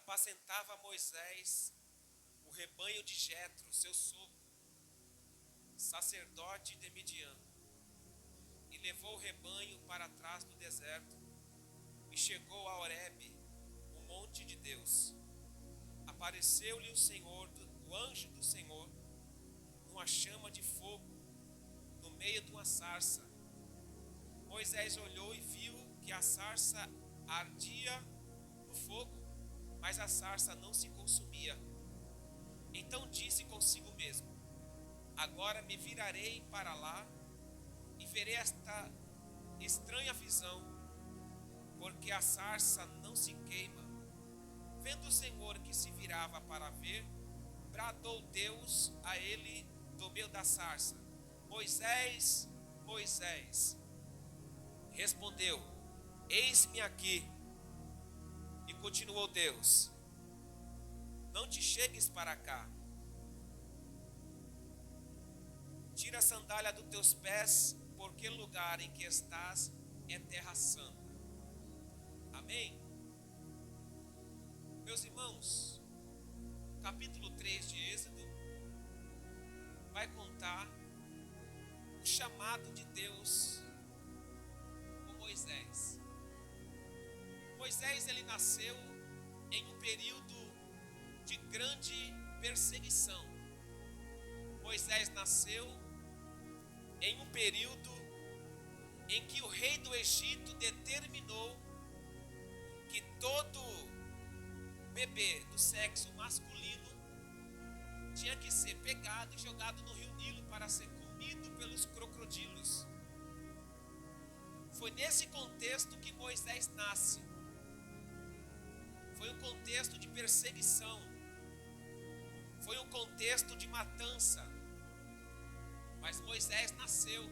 apacentava Moisés o rebanho de Jetro, seu sogro, sacerdote de Midian, e levou o rebanho para trás do deserto, e chegou a Horebe, o monte de Deus. Apareceu-lhe o anjo do Senhor, numa chama de fogo, no meio de uma sarça. Moisés olhou e viu que a sarça ardia no fogo, mas a sarça não se consumia. Então disse consigo mesmo: agora me virarei para lá e verei esta estranha visão, porque a sarça não se queima. Vendo o Senhor que se virava para ver, bradou Deus a ele do meio da sarça: Moisés, Moisés. Respondeu: eis-me aqui. E continuou Deus: não te chegues para cá. Tira a sandália dos teus pés, porque o lugar em que estás é terra santa. Amém? Meus irmãos, capítulo 3 de Êxodo vai contar o chamado de Deus por Moisés. Moisés, ele nasceu em um período de grande perseguição. Moisés nasceu em um período em que o rei do Egito determinou que todo bebê do sexo masculino tinha que ser pegado e jogado no rio Nilo para ser comido pelos crocodilos. Foi nesse contexto que Moisés nasce. Foi um contexto de perseguição. Foi um contexto de matança. Mas Moisés nasceu.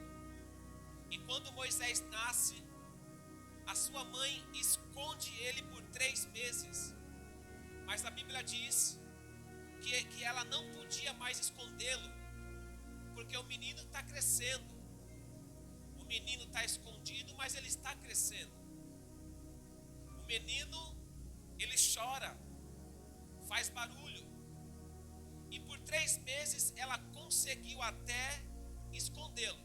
E quando Moisés nasce, a sua mãe esconde ele por 3 meses. Mas a Bíblia diz que ela não podia mais escondê-lo, porque o menino está crescendo. O menino está escondido, mas ele está crescendo. O menino, ele chora, faz barulho. E por 3 meses ela conseguiu até escondê-lo.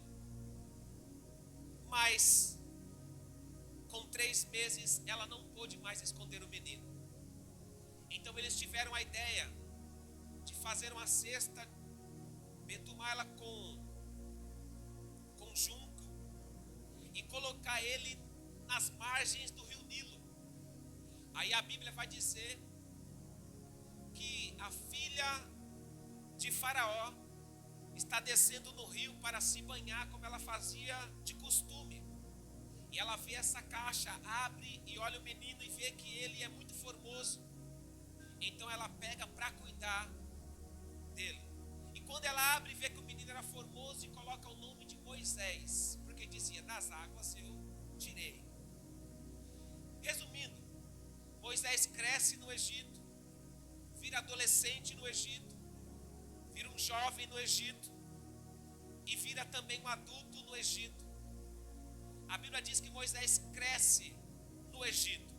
Mas com 3 meses ela não pôde mais esconder o menino. Então eles tiveram a ideia de fazer uma cesta, betumá-la com junco e colocar ele nas margens do rio Nilo. Aí a Bíblia vai dizer que a filha de Faraó está descendo no rio para se banhar como ela fazia de costume. E ela vê essa caixa, abre e olha o menino e vê que ele é muito formoso. Então ela pega para cuidar dele. E quando ela abre e vê que o menino era formoso, e coloca o nome de Moisés, porque dizia: das águas eu tirei. Resumindo, Moisés cresce no Egito, vira adolescente no Egito, vira um jovem no Egito e vira também um adulto no Egito. A Bíblia diz que Moisés cresce no Egito.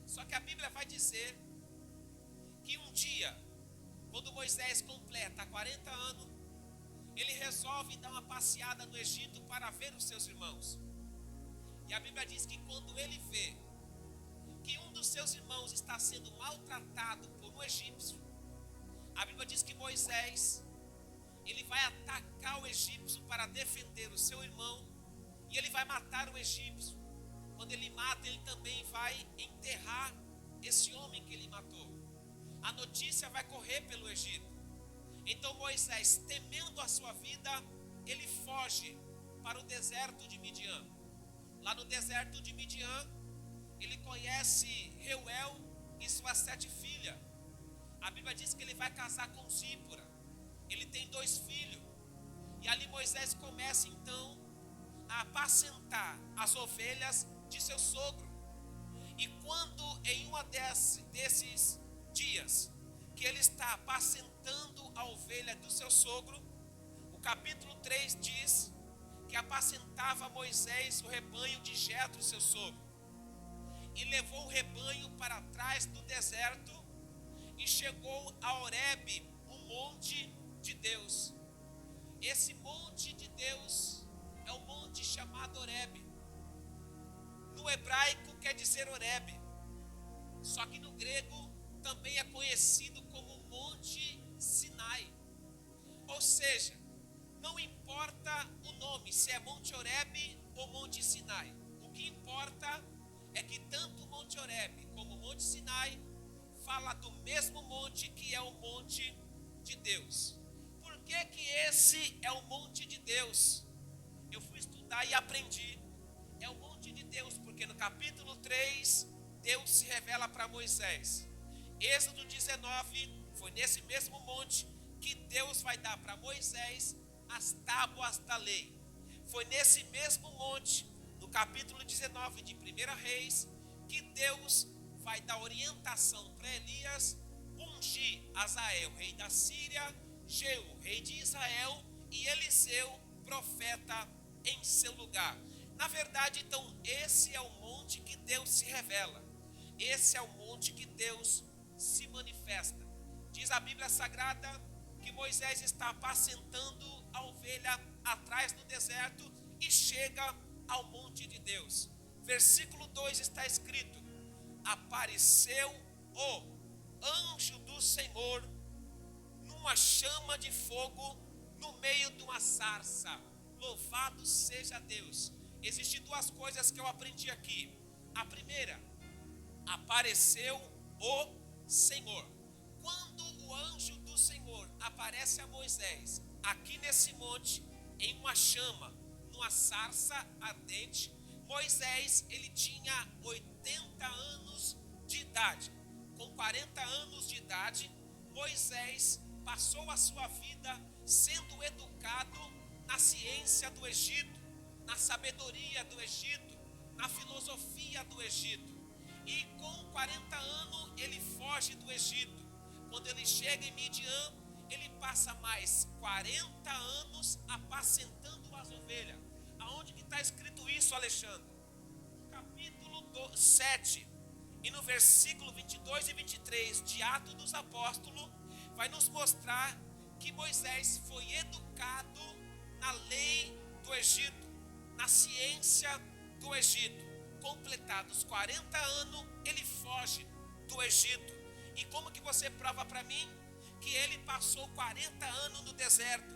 Só que a Bíblia vai dizer que um dia, quando Moisés completa 40 anos, ele resolve dar uma passeada no Egito para ver os seus irmãos. E a Bíblia diz que quando ele vê que um dos seus irmãos está sendo maltratado por um egípcio, a Bíblia diz que Moisés, ele vai atacar o egípcio para defender o seu irmão, e ele vai matar o egípcio. Quando ele mata, ele também vai enterrar esse homem que ele matou. A notícia vai correr pelo Egito. Então Moisés, temendo a sua vida, ele foge para o deserto de Midian. Lá no deserto de Midian, ele conhece Reuel e suas 7 filhas. A Bíblia diz que ele vai casar com Zípora. Ele tem 2 filhos. E ali Moisés começa então a apacentar as ovelhas de seu sogro. E quando em uma desses dias que ele está apacentando a ovelha do seu sogro, o capítulo 3 diz que apacentava Moisés o rebanho de Jetro, seu sogro, e levou o rebanho para trás do deserto e chegou a Horebe, um monte de Deus. Esse monte de Deus é um monte chamado Horebe. No hebraico quer dizer Horebe, só que no grego também é conhecido como Monte Sinai. Ou seja, não importa o nome, se é Monte Horebe ou Monte Sinai. O que importa é que tanto o Monte Horebe como o Monte Sinai fala do mesmo monte, que é o monte de Deus. Por que que esse é o monte de Deus? Eu fui estudar e aprendi. É o monte de Deus porque no capítulo 3 Deus se revela para Moisés. Êxodo 19 foi nesse mesmo monte que Deus vai dar para Moisés as tábuas da lei. Foi nesse mesmo monte, no capítulo 19 de 1 Reis, que Deus vai dar orientação para Elias ungir Azael, rei da Síria, Jeú, rei de Israel, e Eliseu, profeta, em seu lugar. Na verdade, então, esse é o monte que Deus se revela. Esse é o monte que Deus se manifesta. Diz a Bíblia Sagrada que Moisés está apacentando a ovelha atrás do deserto e chega ao monte de Deus. Versículo 2 está escrito: apareceu o anjo do Senhor numa chama de fogo no meio de uma sarça. Louvado seja Deus. Existem duas coisas que eu aprendi aqui. A primeira, apareceu o Senhor. Quando o anjo do Senhor aparece a Moisés aqui nesse monte, em uma chama, numa sarça ardente, Moisés, ele tinha 80 anos de idade. Com 40 anos de idade, Moisés passou a sua vida sendo educado na ciência do Egito, na sabedoria do Egito, na filosofia do Egito. E com 40 anos ele foge do Egito. Quando ele chega em Midian, ele passa mais 40 anos apacentando as ovelhas. Aonde que está escrito isso, Alexandre? Capítulo 7, e no versículo 22 e 23 de Atos dos Apóstolos, vai nos mostrar que Moisés foi educado na lei do Egito, na ciência do Egito. Completados 40 anos, ele foge do Egito. E como que você prova para mim que ele passou 40 anos no deserto?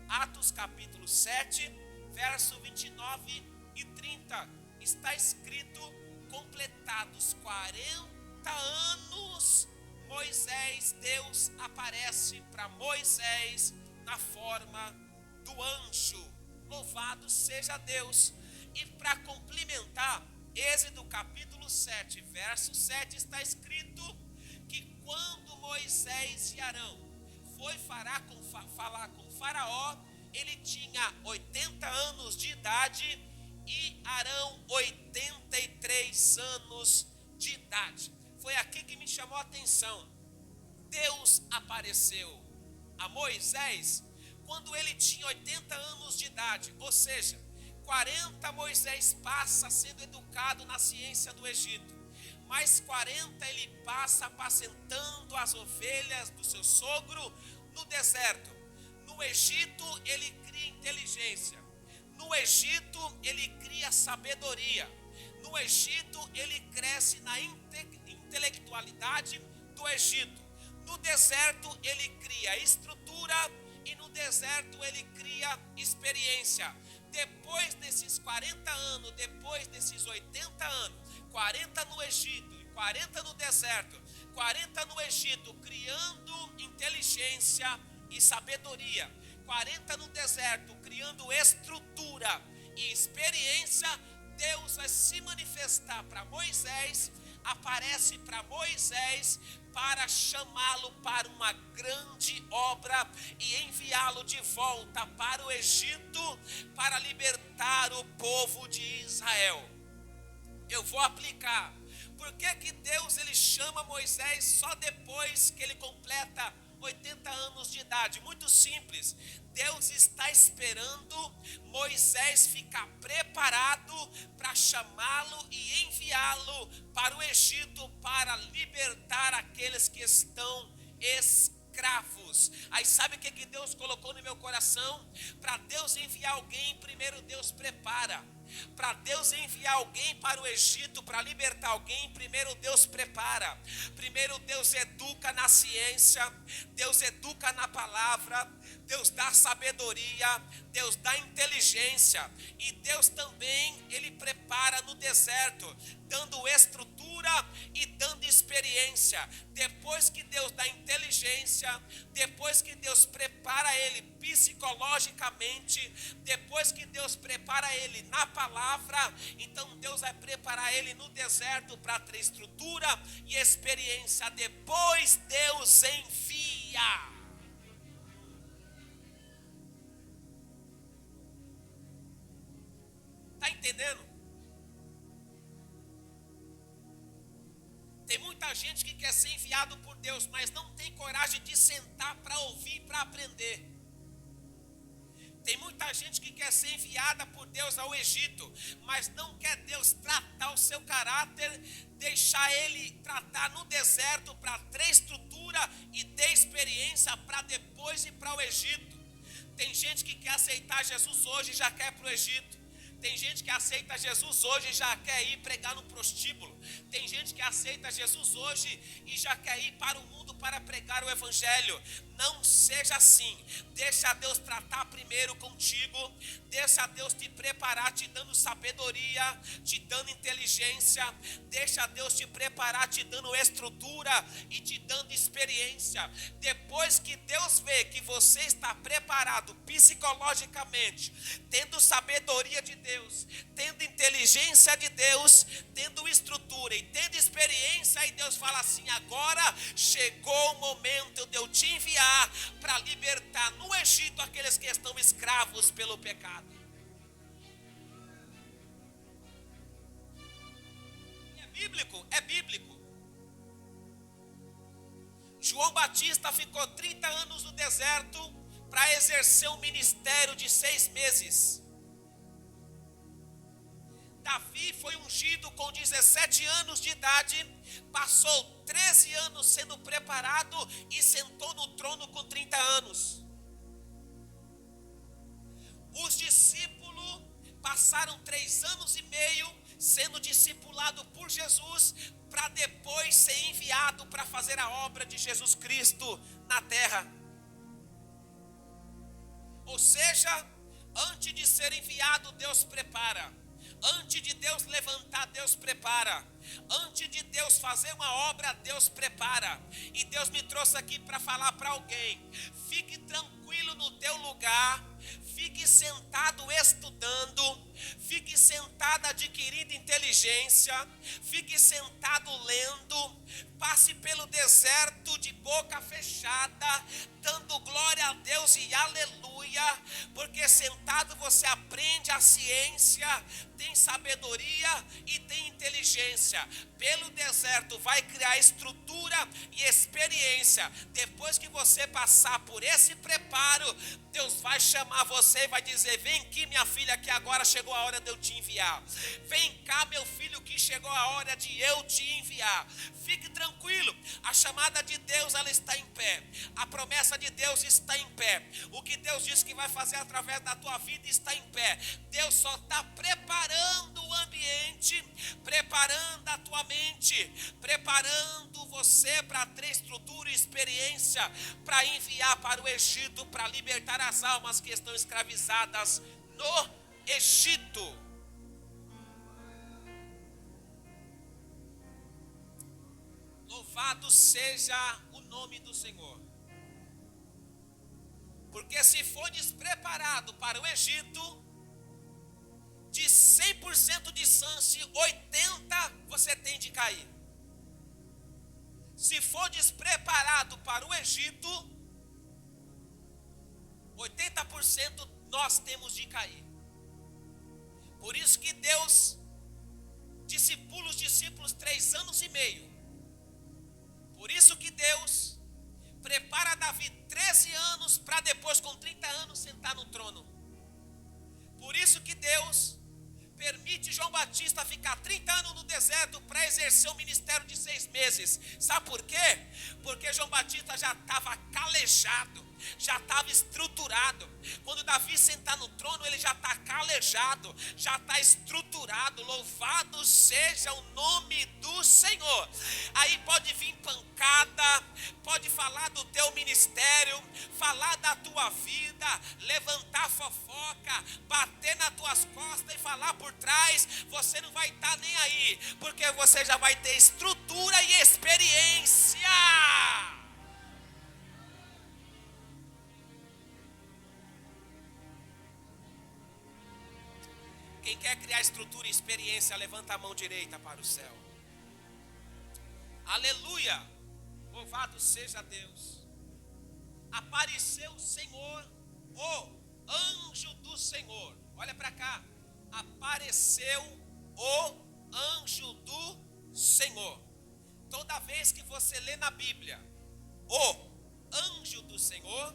Atos capítulo 7, verso 29 e 30, está escrito: completados 40 anos, Moisés, Deus aparece para Moisés na forma do anjo. Louvado seja Deus. E para complementar, Êxodo capítulo 7, verso 7, está escrito que quando Moisés e Arão foi falar com Faraó, ele tinha 80 anos de idade e Arão 83 anos de idade. Foi aqui que me chamou a atenção. Deus apareceu a Moisés quando ele tinha 80 anos de idade, ou seja, 40 Moisés passa sendo educado na ciência do Egito, mais 40 ele passa apacentando as ovelhas do seu sogro no deserto. No Egito ele cria inteligência, no Egito ele cria sabedoria, no Egito ele cresce na intelectualidade do Egito. No deserto ele cria estrutura e no deserto ele cria experiência. Depois desses 40 anos, depois desses 80 anos, 40 no Egito e 40 no deserto, 40 no Egito criando inteligência e sabedoria, 40 no deserto criando estrutura e experiência, Deus vai se manifestar para Moisés, aparece para Moisés para chamá-lo para uma grande obra e enviá-lo de volta para o Egito para libertar o povo de Israel. Eu vou aplicar. Por que que Deus ele chama Moisés só depois que ele completa 80 anos de idade. Muito simples. Deus está esperando Moisés ficar preparado para chamá-lo e enviá-lo para o Egito para libertar aqueles que estão escravos. Aí sabe o que Deus colocou no meu coração? Para Deus enviar alguém, primeiro Deus prepara. Para Deus enviar alguém para o Egito, para libertar alguém, primeiro Deus prepara. Primeiro Deus educa na ciência, Deus educa na palavra, Deus dá sabedoria, Deus dá inteligência. E Deus também, Ele prepara no deserto, dando estrutura e dando experiência. Depois que Deus dá inteligência, depois que Deus prepara ele psicologicamente, depois que Deus prepara ele na palavra, então Deus vai preparar ele no deserto para ter estrutura e experiência. Depois Deus envia. Está entendendo? Tem muita gente que quer ser enviado por Deus, mas não tem coragem de sentar para ouvir e para aprender. Tem muita gente que quer ser enviada por Deus ao Egito, mas não quer Deus tratar o seu caráter, deixar ele tratar no deserto para ter estrutura e ter experiência para depois ir para o Egito. Tem gente que quer aceitar Jesus hoje e já quer ir para o Egito. Tem gente que aceita Jesus hoje e já quer ir pregar no prostíbulo. Tem gente que aceita Jesus hoje e já quer ir para o mundo para pregar o evangelho. Não seja assim. Deixa Deus tratar primeiro contigo. Deixa Deus te preparar, te dando sabedoria, te dando inteligência. Deixa Deus te preparar, te dando estrutura e te dando experiência. Depois que Deus vê que você está preparado psicologicamente, tendo sabedoria de Deus, tendo inteligência de Deus, tendo estrutura e tendo experiência, e Deus fala assim: agora chegou o momento de eu te enviar para libertar no Egito aqueles que estão escravos pelo pecado. É bíblico, é bíblico. João Batista ficou 30 anos no deserto para exercer um ministério de 6 meses. Davi foi ungido com 17 anos de idade, passou 13 anos sendo preparado e sentou no trono com 30 anos. Os discípulos passaram 3 anos e meio sendo discipulado por Jesus, para depois ser enviado para fazer a obra de Jesus Cristo na terra. Ou seja, antes de ser enviado, Deus prepara. Antes de Deus levantar, Deus prepara. Antes de Deus fazer uma obra, Deus prepara. E Deus me trouxe aqui para falar para alguém: fique tranquilo no teu lugar, fique sentado estudando, fique sentado adquirindo inteligência, fique sentado lendo, passe pelo deserto de boca fechada, dando glória a Deus e aleluia, porque sentado você aprende a ciência, tem sabedoria e tem inteligência. Pelo deserto vai criar estrutura e experiência. Depois que você passar por esse preparo, Deus vai chamar você e vai dizer: vem aqui, minha filha, que agora chegou a hora de eu te enviar. Vem cá, meu filho, que chegou a hora de eu te enviar. Fique tranquilo, a chamada de Deus, ela está em pé. A promessa de Deus está em pé. O que Deus disse que vai fazer através da tua vida está em pé. Deus só está preparando o ambiente, preparando a tua mente, preparando você para ter estrutura e experiência, para enviar para o Egito, para libertar as almas que estão escravizadas no Egito. Louvado seja o nome do Senhor. Porque se for despreparado para o Egito, de 100% de chance, 80% você tem de cair. Se for despreparado para o Egito, 80% nós temos de cair. Por isso que Deus discipula os discípulos 3 anos e meio. Por isso que Deus prepara Davi anos sentar no trono. Por isso que Deus permite João Batista ficar 30 anos no deserto para exercer o ministério de 6 meses. Sabe por quê? Porque João Batista já estava calejado, já estava estruturado. Quando Davi sentar no trono, ele já está calejado, já está estruturado. Louvado seja o nome do Senhor. Aí pode vir pancada, pode falar do teu ministério, falar da tua vida, levantar fofoca, bater nas tuas costas e falar por trás. Você não vai estar nem aí, porque você já vai ter estrutura e experiência. Quem quer criar estrutura e experiência, levanta a mão direita para o céu. Aleluia! Louvado seja Deus. Apareceu o Senhor, o anjo do Senhor. Olha para cá. Apareceu o anjo do Senhor. Toda vez que você lê na Bíblia o anjo do Senhor,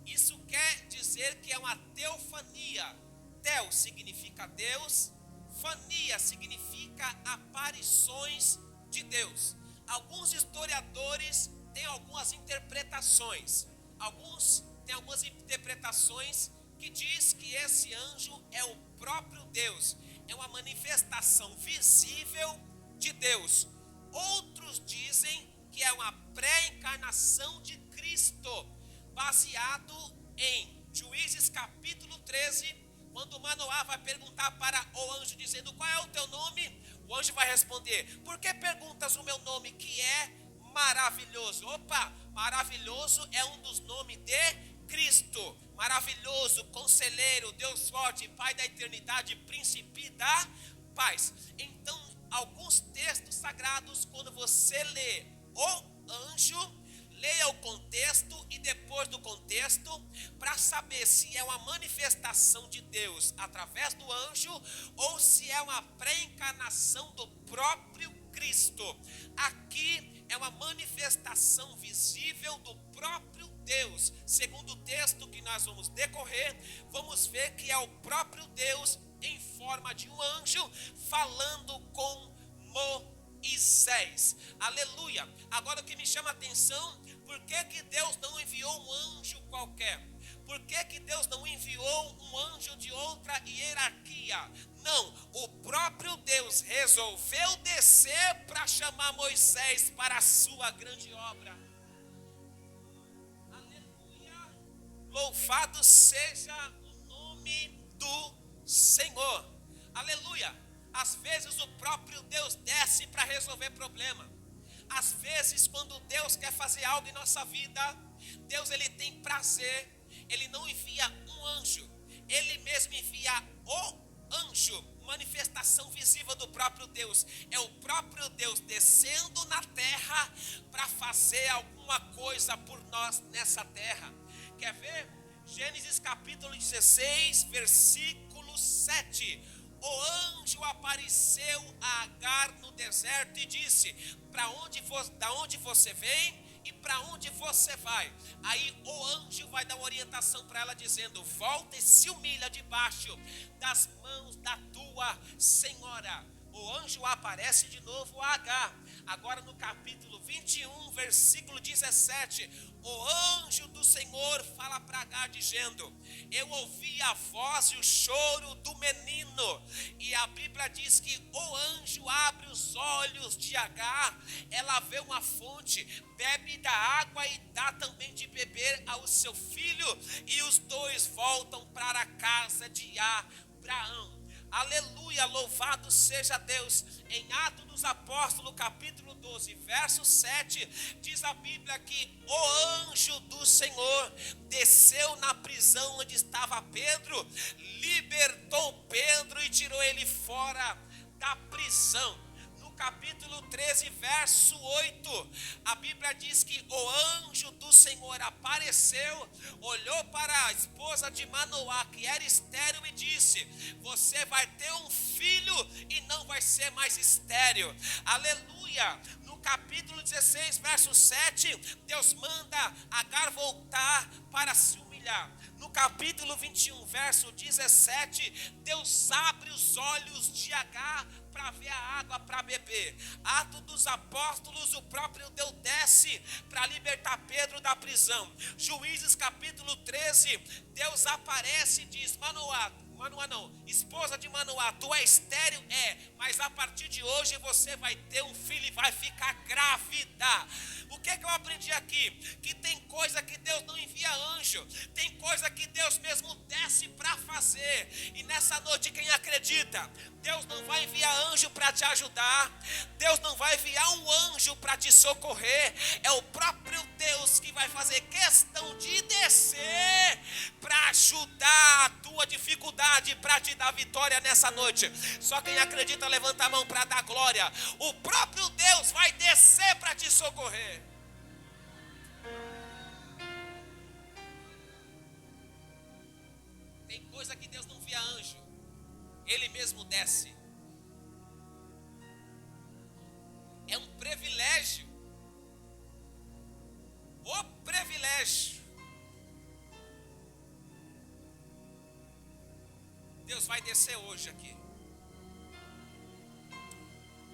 isso quer dizer que é uma teofania. Teo significa Deus, fania significa aparições de Deus. Alguns historiadores têm algumas interpretações. Alguns têm algumas interpretações que diz que esse anjo é o próprio Deus, é uma manifestação visível de Deus. Outros dizem que é uma pré-encarnação de Cristo, baseado em Juízes capítulo 13, quando Manoá vai perguntar para o anjo dizendo: qual é o teu nome? O anjo vai responder: por que perguntas o meu nome, que é maravilhoso? Opa, maravilhoso é um dos nomes de Cristo. Maravilhoso, conselheiro, Deus forte, Pai da eternidade, príncipe da paz. Então, alguns textos sagrados, quando você lê o anjo, leia o contexto e depois do contexto, para saber se é uma manifestação de Deus através do anjo ou se é uma pré-encarnação do próprio Cristo. Aqui é uma manifestação visível do próprio Deus. Segundo o texto que nós vamos decorrer, vamos ver que é o próprio Deus em forma de um anjo falando com Moisés. Aleluia. Agora o que me chama a atenção, por que Deus não enviou um anjo qualquer? Por que Deus não enviou um anjo de outra hierarquia? Não, o próprio Deus resolveu descer para chamar Moisés para a sua grande obra. Aleluia. Louvado seja o nome do Senhor. Aleluia. Às vezes o próprio Deus desce para resolver problema. Às vezes, quando Deus quer fazer algo em nossa vida, Deus ele tem prazer. Ele não envia um anjo, ele mesmo envia o anjo, manifestação visível do próprio Deus. É o próprio Deus descendo na terra para fazer alguma coisa por nós nessa terra. Quer ver? Gênesis capítulo 16, versículo 7. O anjo apareceu a Agar no deserto e disse: da onde você vem e para onde você vai? Aí o anjo vai dar uma orientação para ela dizendo: volta e se humilha debaixo das mãos da tua senhora. O anjo aparece de novo a Agar. Agora no capítulo 21, versículo 17, o anjo do Senhor fala para Agar dizendo: eu ouvi a voz e o choro do menino. E a Bíblia diz que o anjo abre os olhos de Agar, ela vê uma fonte, bebe da água e dá também de beber ao seu filho, e os dois voltam para a casa de Abraão. Aleluia, louvado seja Deus. Em Atos dos Apóstolos, capítulo 12, verso 7, diz a Bíblia que o anjo do Senhor desceu na prisão onde estava Pedro, libertou Pedro e tirou ele fora da prisão. Capítulo 13, verso 8, a Bíblia diz que o anjo do Senhor apareceu, olhou para a esposa de Manoá, que era estéril, e disse: você vai ter um filho e não vai ser mais estéril. Aleluia. No capítulo 16, verso 7, Deus manda Agar voltar para se humilhar humilhar. No capítulo 21, verso 17, Deus abre os olhos de Agar para ver a água para beber. Atos dos Apóstolos, o próprio Deus desce para libertar Pedro da prisão. Juízes capítulo 13, Deus aparece e diz: Manoá não, esposa de Manoá, tu é estéril? Mas a partir de hoje você vai ter um filho e vai ficar grávida. O que eu aprendi aqui? Que tem coisa que Deus não envia anjo, tem coisa que Deus mesmo desce para fazer. E nessa noite, quem acredita, Deus não vai enviar anjo para te ajudar, Deus não vai enviar um anjo para te socorrer, é o próprio Deus que vai fazer questão de descer para ajudar a tua dificuldade, para te dar vitória nessa noite. Só quem acredita, levanta a mão para dar glória. O próprio Deus vai descer para te socorrer. Tem coisa que Deus não envia anjo, Ele mesmo desce. É um privilégio. O privilégio. Deus vai descer hoje aqui.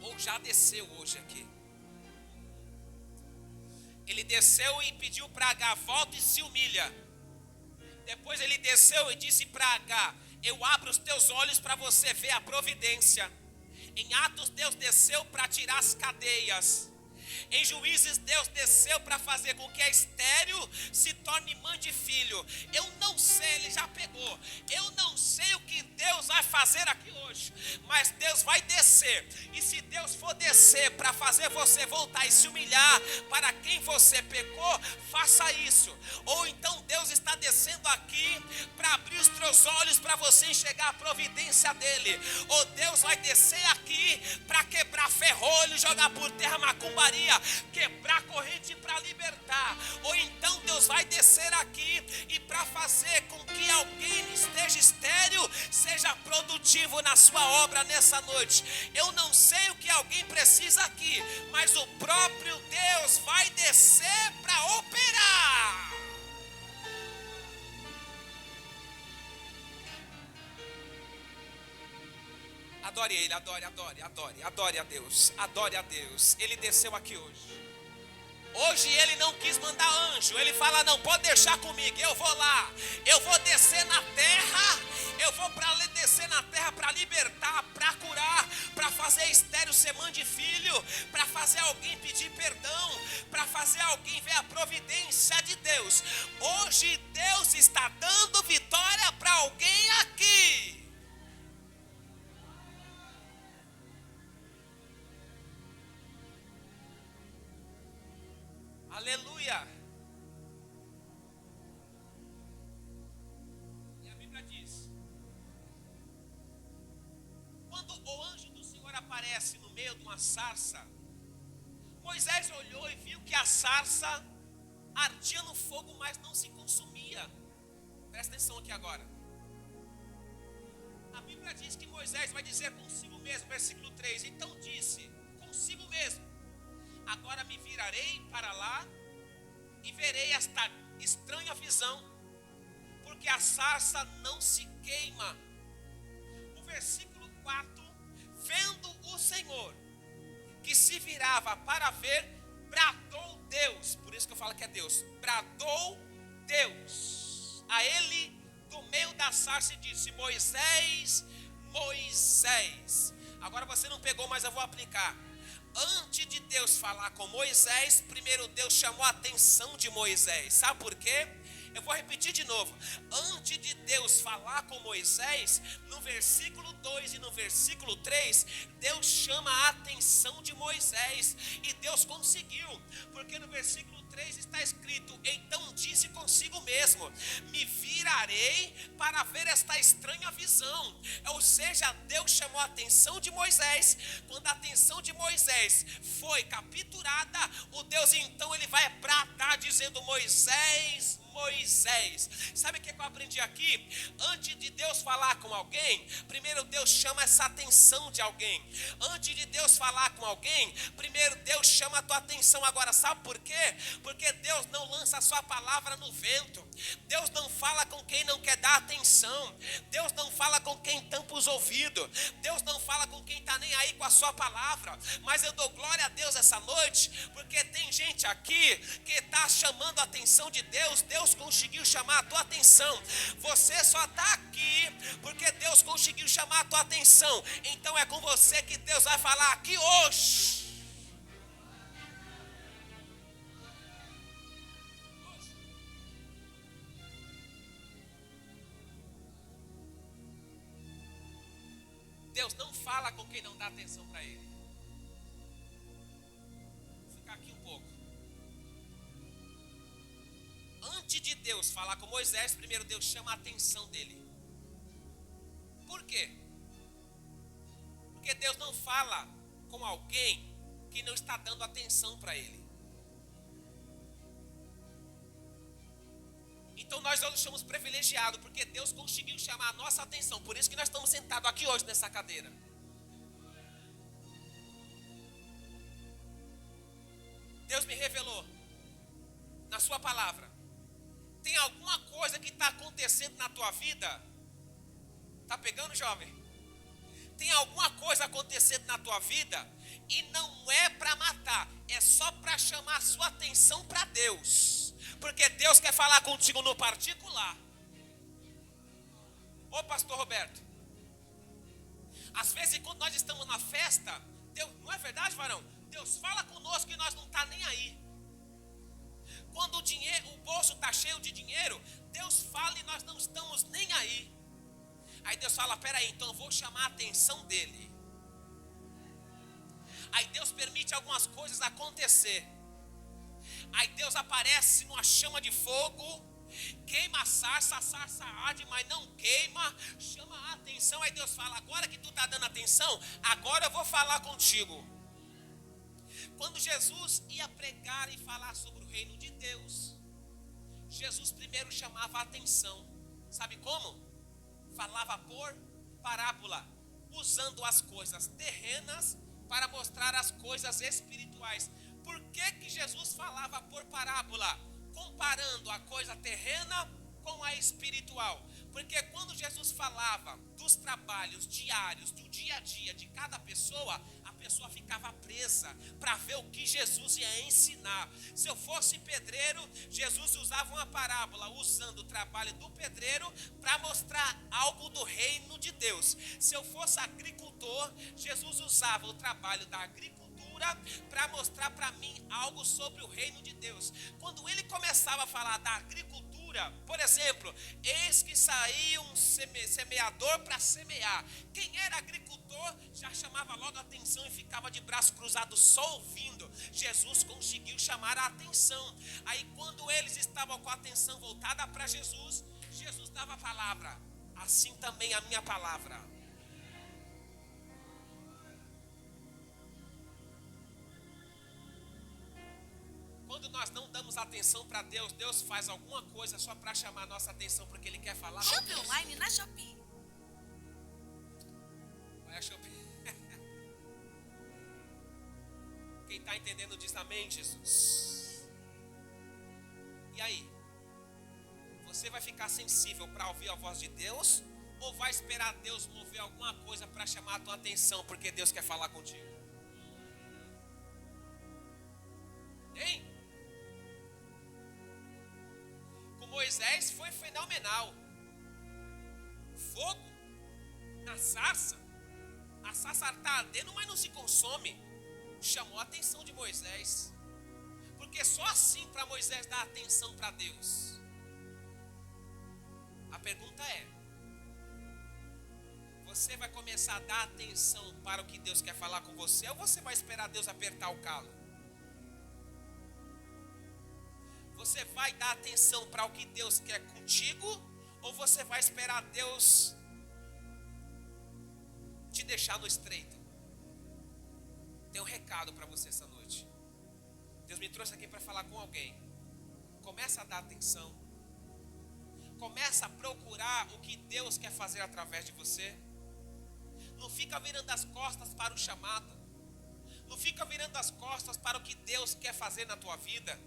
Ou já desceu hoje aqui. Ele desceu e pediu para Agar: volta e se humilha. Depois ele desceu e disse para Agar: eu abro os teus olhos para você ver a providência. Em Atos, Deus desceu para tirar as cadeias. Em Juízes, Deus desceu para fazer com que a estéril se torne mãe de filho. Eu não sei, ele já pegou. Eu não sei o que Deus vai fazer aqui hoje, mas Deus vai descer. E se Deus for descer para fazer você voltar e se humilhar para quem você pecou, faça isso. Ou então Deus está descendo aqui para abrir os teus olhos para você enxergar a providência dele. Ou Deus vai descer aqui para quebrar ferrolho, jogar por terra macumbaria, quebrar corrente para libertar. Ou então Deus vai descer aqui e para fazer com que alguém esteja estéril seja produtivo na sua obra nessa noite. Eu não sei o que alguém precisa aqui, mas o próprio Deus vai descer para operar. Adore Ele, adore a Deus, adore a Deus. Ele desceu aqui hoje. Hoje Ele não quis mandar anjo. Ele fala: não, pode deixar comigo, eu vou lá. Eu vou descer na terra. Eu vou descer na terra para libertar, para curar, para fazer estéril ser mãe de filho, para fazer alguém pedir perdão, para fazer alguém ver a providência de Deus. Hoje Deus está dando vitória para alguém aqui. Aleluia. E a Bíblia diz: quando o anjo do Senhor aparece no meio de uma sarça, Moisés olhou e viu que a sarça ardia no fogo, mas não se consumia. Presta atenção aqui agora. A Bíblia diz que Moisés vai dizer consigo mesmo, versículo 3: então disse consigo mesmo: agora me virarei para lá e verei esta estranha visão, porque a sarça não se queima. O versículo 4: vendo o Senhor que se virava para ver, bradou Deus. Por isso que eu falo que é Deus. Bradou Deus a ele do meio da sarça e disse: Moisés, Moisés. Agora você não pegou, mas eu vou aplicar. Antes de Deus falar com Moisés, primeiro Deus chamou a atenção de Moisés. Sabe por quê? Eu vou repetir de novo. Antes de Deus falar com Moisés, no versículo 2 e no versículo 3, Deus chama a atenção de Moisés. E Deus conseguiu, porque no versículo 3 está escrito: então disse consigo mesmo: me virarei para ver esta estranha visão. Ou seja, Deus chamou a atenção de Moisés. Quando a atenção de Moisés foi capturada, o Deus então ele vai bradar dizendo: Moisés, Moisés. Sabe o que eu aprendi aqui? Antes de Deus falar com alguém, primeiro Deus chama essa atenção de alguém. Antes de Deus falar com alguém, primeiro Deus chama a tua atenção. Agora, sabe por quê? Porque Deus não lança a sua palavra no vento. Deus não fala com quem não quer dar atenção. Deus não fala com quem tampa os ouvidos. Deus não fala com quem está nem aí com a sua palavra. Mas eu dou glória a Deus essa noite, porque tem gente aqui que está chamando a atenção de Deus. Deus conseguiu chamar a tua atenção. Você só está aqui porque Deus conseguiu chamar a tua atenção. Então é com você que Deus vai falar aqui hoje. Deus não fala com quem não dá atenção para Ele. Vou ficar aqui um pouco. Antes de Deus falar com Moisés, primeiro Deus chama a atenção dele. Por quê? Porque Deus não fala com alguém que não está dando atenção para Ele. Então nós hoje somos privilegiados, porque Deus conseguiu chamar a nossa atenção. Por isso que nós estamos sentados aqui hoje nessa cadeira. Deus me revelou na sua palavra. Tem alguma coisa que está acontecendo na tua vida? Está pegando, jovem? Tem alguma coisa acontecendo na tua vida e não é para matar, é só para chamar a sua atenção para Deus. Porque Deus quer falar contigo no particular. Ô pastor Roberto, às vezes quando nós estamos na festa, Deus, não é verdade, varão? Deus fala conosco e nós não está nem aí. Quando o bolso está cheio de dinheiro, Deus fala e nós não estamos nem aí. Aí Deus fala, peraí, então eu vou chamar a atenção dele. Aí Deus permite algumas coisas acontecer. Aí Deus aparece numa chama de fogo, queima a sarça arde, mas não queima, chama a atenção. Aí Deus fala, agora que tu está dando atenção, agora eu vou falar contigo. Quando Jesus ia pregar e falar sobre o reino de Deus, Jesus primeiro chamava a atenção. Sabe como? Falava por parábola, usando as coisas terrenas para mostrar as coisas espirituais. Por que Jesus falava por parábola? Comparando a coisa terrena com a espiritual. Porque quando Jesus falava dos trabalhos diários, do dia a dia de cada pessoa, a pessoa ficava presa para ver o que Jesus ia ensinar. Se eu fosse pedreiro, Jesus usava uma parábola usando o trabalho do pedreiro para mostrar algo do reino de Deus. Se eu fosse agricultor, Jesus usava o trabalho da agricultura para mostrar para mim algo sobre o reino de Deus. Quando ele começava a falar da agricultura, por exemplo, eis que saiu um semeador para semear. Quem era agricultor já chamava logo a atenção e ficava de braço cruzado só ouvindo. Jesus conseguiu chamar a atenção. Aí quando eles estavam com a atenção voltada para Jesus, Jesus dava a palavra. Assim também a minha palavra. Quando nós não damos atenção para Deus, Deus faz alguma coisa só para chamar a nossa atenção, porque Ele quer falar. Shopee online na Shopee. Vai a Shopee. Quem está entendendo diz amém, Jesus. E aí? Você vai ficar sensível para ouvir a voz de Deus? Ou vai esperar Deus mover alguma coisa para chamar a tua atenção, porque Deus quer falar contigo? Hein? Moisés foi fenomenal. Fogo na sarça. A sarça está ardendo, mas não se consome. Chamou a atenção de Moisés. Porque só assim para Moisés dar atenção para Deus. A pergunta é: você vai começar a dar atenção para o que Deus quer falar com você, ou você vai esperar Deus apertar o calo? Você vai dar atenção para o que Deus quer contigo, ou você vai esperar Deus te deixar no estreito? Tem um recado para você essa noite. Deus me trouxe aqui para falar com alguém. Começa a dar atenção. Começa a procurar o que Deus quer fazer através de você. Não fica virando as costas para o chamado. Não fica virando as costas para o que Deus quer fazer na tua vida.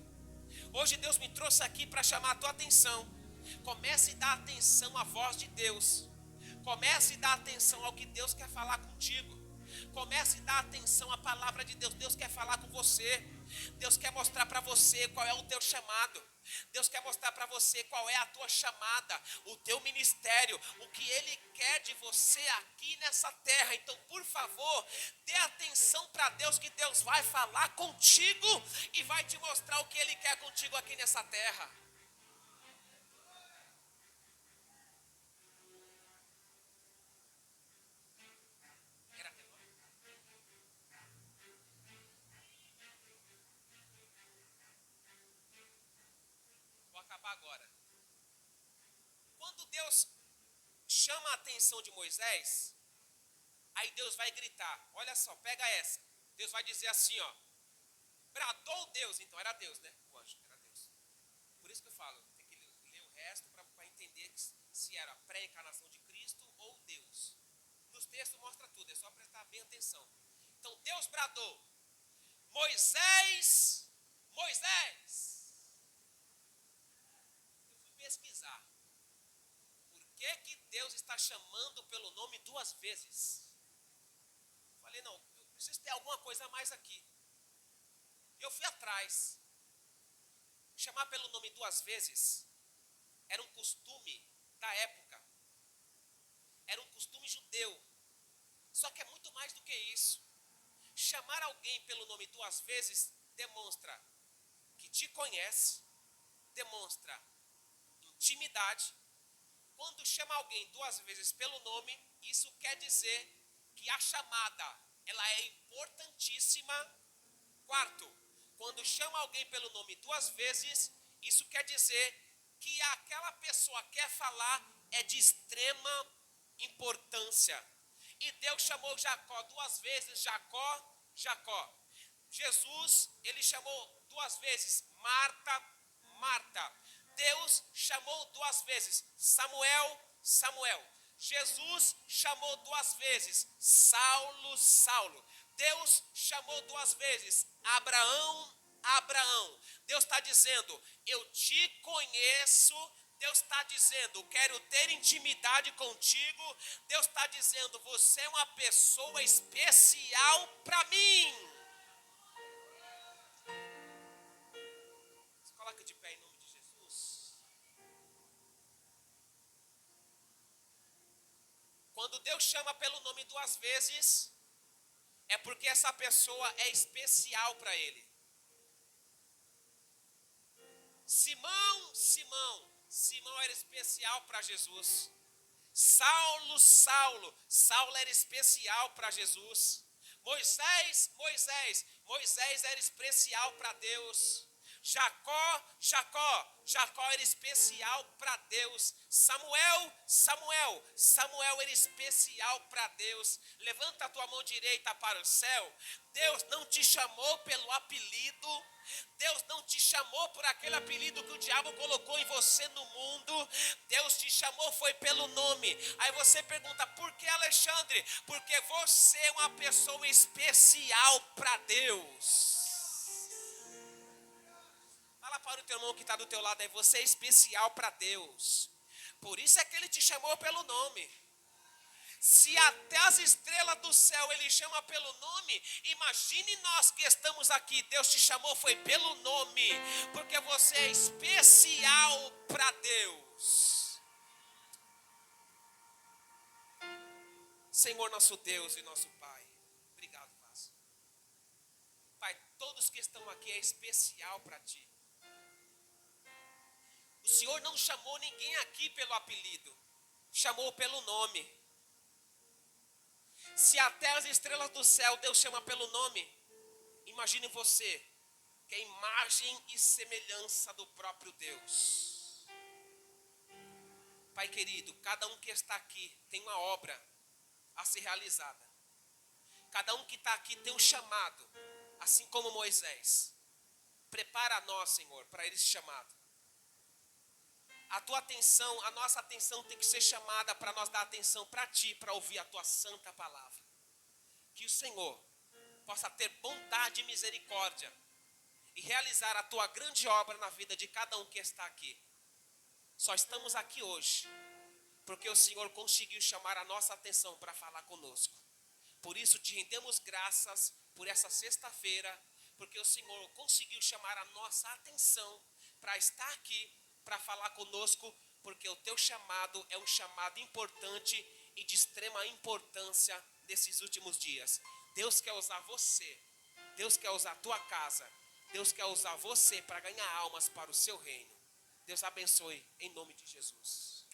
Hoje Deus me trouxe aqui para chamar a tua atenção. Comece a dar atenção à voz de Deus. Comece a dar atenção ao que Deus quer falar contigo. Comece a dar atenção à palavra de Deus. Deus quer falar com você. Deus quer mostrar para você qual é o teu chamado. Deus quer mostrar para você qual é a tua chamada, o teu ministério, o que Ele quer de você aqui nessa terra. Então, por favor, dê atenção para Deus, que Deus vai falar contigo e vai te mostrar o que Ele quer contigo aqui nessa terra. Vou acabar agora. Quando Deus chama a atenção de Moisés, aí Deus vai gritar. Olha só, pega essa. Deus vai dizer assim, ó. Bradou Deus. Então era Deus, né? O anjo, era Deus. Por isso que eu falo, tem que ler o resto para entender se era a pré-encarnação de Cristo ou Deus. Nos textos mostra tudo, é só prestar bem atenção. Então Deus bradou. Moisés, Moisés. Eu fui pesquisar. Por que Deus está chamando pelo nome duas vezes? Falei, não, eu preciso ter alguma coisa a mais aqui. Eu fui atrás. Chamar pelo nome duas vezes era um costume da época. Era um costume judeu. Só que é muito mais do que isso. Chamar alguém pelo nome duas vezes demonstra que te conhece, demonstra intimidade. Quando chama alguém duas vezes pelo nome, isso quer dizer que a chamada, ela é importantíssima. Quarto, quando chama alguém pelo nome duas vezes, isso quer dizer que aquela pessoa quer falar é de extrema importância. E Deus chamou Jacó duas vezes, Jacó, Jacó. Jesus, ele chamou duas vezes, Marta, Marta. Deus chamou duas vezes, Samuel, Samuel. Jesus chamou duas vezes, Saulo, Saulo. Deus chamou duas vezes, Abraão, Abraão. Deus está dizendo, eu te conheço. Deus está dizendo, quero ter intimidade contigo. Deus está dizendo, você é uma pessoa especial para mim. Se coloca de pé em nome de Jesus. Quando Deus chama pelo nome duas vezes, é porque essa pessoa é especial para Ele. Simão, Simão. Simão era especial para Jesus. Saulo, Saulo. Saulo era especial para Jesus. Moisés, Moisés. Moisés era especial para Deus. Jacó, Jacó. Jacó era especial para Deus. Samuel, Samuel. Samuel era especial para Deus. Levanta a tua mão direita para o céu. Deus não te chamou pelo apelido. Deus não te chamou por aquele apelido que o diabo colocou em você no mundo. Deus te chamou foi pelo nome. Aí você pergunta, por que, Alexandre? Porque você é uma pessoa especial para Deus. Fala para o teu irmão que está do teu lado aí, você é especial para Deus. Por isso é que Ele te chamou pelo nome. Se até as estrelas do céu Ele chama pelo nome, imagine nós que estamos aqui. Deus te chamou foi pelo nome, porque você é especial para Deus. Senhor nosso Deus e nosso Pai, obrigado, Paz. Pai, todos que estão aqui é especial para Ti. O Senhor não chamou ninguém aqui pelo apelido, chamou pelo nome. Se até as estrelas do céu Deus chama pelo nome, imagine você, que é imagem e semelhança do próprio Deus. Pai querido, cada um que está aqui tem uma obra a ser realizada. Cada um que está aqui tem um chamado, assim como Moisés. Prepara nós, Senhor, para esse chamado. A tua atenção, a nossa atenção tem que ser chamada para nós dar atenção para ti, para ouvir a tua santa palavra. Que o Senhor possa ter bondade e misericórdia e realizar a tua grande obra na vida de cada um que está aqui. Só estamos aqui hoje porque o Senhor conseguiu chamar a nossa atenção para falar conosco. Por isso te rendemos graças por essa sexta-feira, porque o Senhor conseguiu chamar a nossa atenção para estar aqui, para falar conosco, porque o teu chamado é um chamado importante e de extrema importância nesses últimos dias. Deus quer usar você, Deus quer usar a tua casa, Deus quer usar você para ganhar almas para o seu reino. Deus abençoe em nome de Jesus.